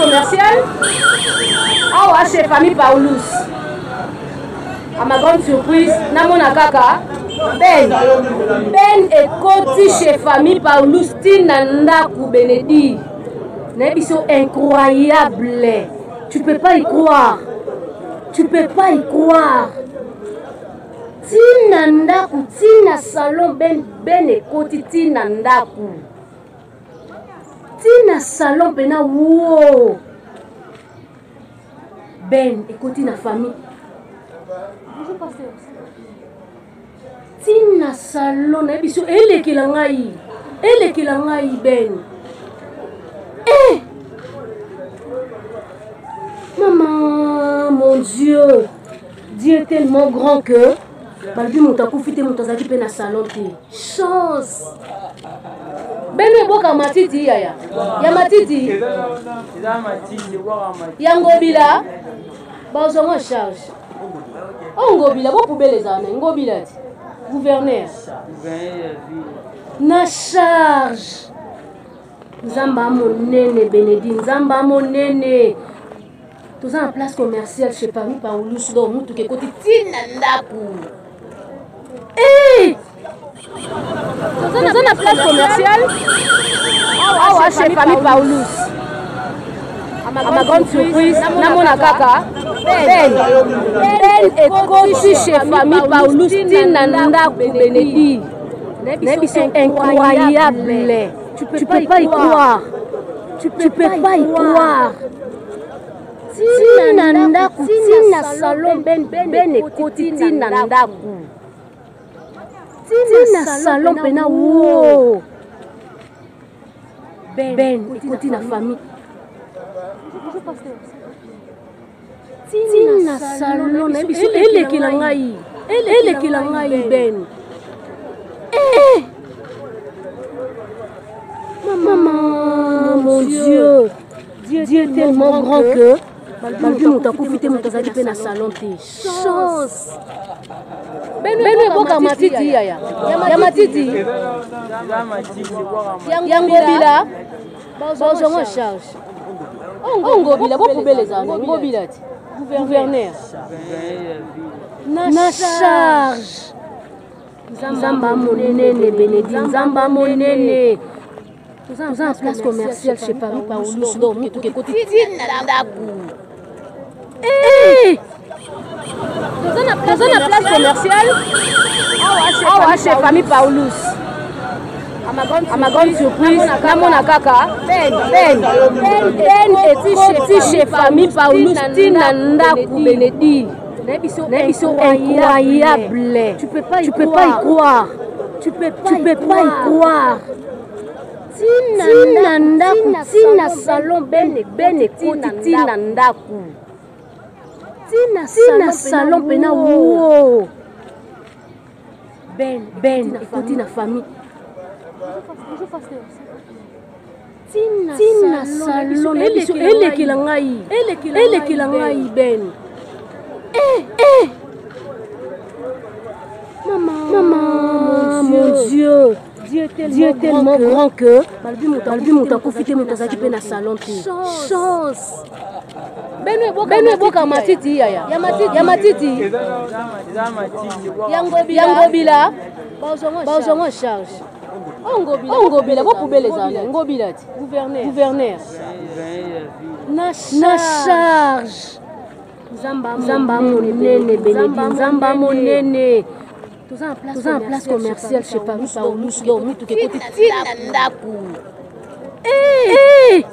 commerciale. Ah, chez Famille Paulus. À ma grande surprise, Namona Kaka. Ben et Koti chez Famille Paulus. Tinanda Koubenedi. Ils incroyable. Tu peux pas y croire. Tu peux pas y croire. Tinandaku, tina salon ben et Koti Tinandaku. Tina salon pena wow. Ben et Koti na famille. Bonjour pasteur. Tina salon na biso ele kilangai. Ele kilangai Ben. Eh! Maman, mon Dieu. Dieu est tellement grand que malgré mon takou fite mon tazaki pe na salon te. Chance. Beno boka matiti yaya. Ya matiti. Ya ngobila. Bazo en charge. Oh ngobila bo poubelle les ane ngobila ti. Gouverneur. Na charge. Nzamba monene Bénédine, Nzamba monene. Tous en place commerciale chez Paris Paulus do mutu ke koti tinandaku. Eh! Tous en place commerciale. Ah, chez Famille Paulus. À ma grande surprise, Namona Kaka. Ben et Koti chez Famille Paulus tinandaku Bénédine. Ils sont incroyables. Tu peux pas y croire. Tu peux pas y croire. Tinandaku, tina salon ben et Koti tinandaku. Tina salon pena wow. Ben et Koti na famille. Tina salon na biso ele kilangai. Ele kilangai Ben. Eh! Maman, mon Dieu. Dieu est tellement grand que malgré mon takou fite mon tazaki pe na salon te. Chance. Beno boka matiti yaya. Ya matiti. Ya ngobila. Bazo en charge. Oh ngobila bo poubelle les ane ngobila ti. Gouverneur. Na charge. Nzamba monene Bénédine, Nzamba monene. Tous en place commerciale chez Paris Paulus do mutu ke koti tinandaku. Eh! Tous en place commerciale. Ah, chez Famille Paulus. À ma grande surprise, Namona Kaka. Ben et Koti chez Famille Paulus tinandaku Bénédine. Ils sont incroyables. Tu peux pas y croire. Tu peux pas y croire. Tinandaku, tina salon ben et Koti tinandaku. Tina salon pena wow. Ben et Koti na famille. Bonjour pasteur. Tina salon ele kilangai. Ele kilangai Ben. Eh! Maman, mon Dieu. Dieu est tellement grand que malgré mon takou fite mon tazaki pe na salon te. Chance. Beno boka matiti yaya. Ya matiti. Ya ngobila. Bazo en charge. Oh ngobila bo poubelle les ane ngobila ti. Gouverneur. Na charge. Nzamba monene Bénédine, Nzamba monene. Tous en place commerciale chez Paris Paulus do mutu ke koti tinandaku. Eh!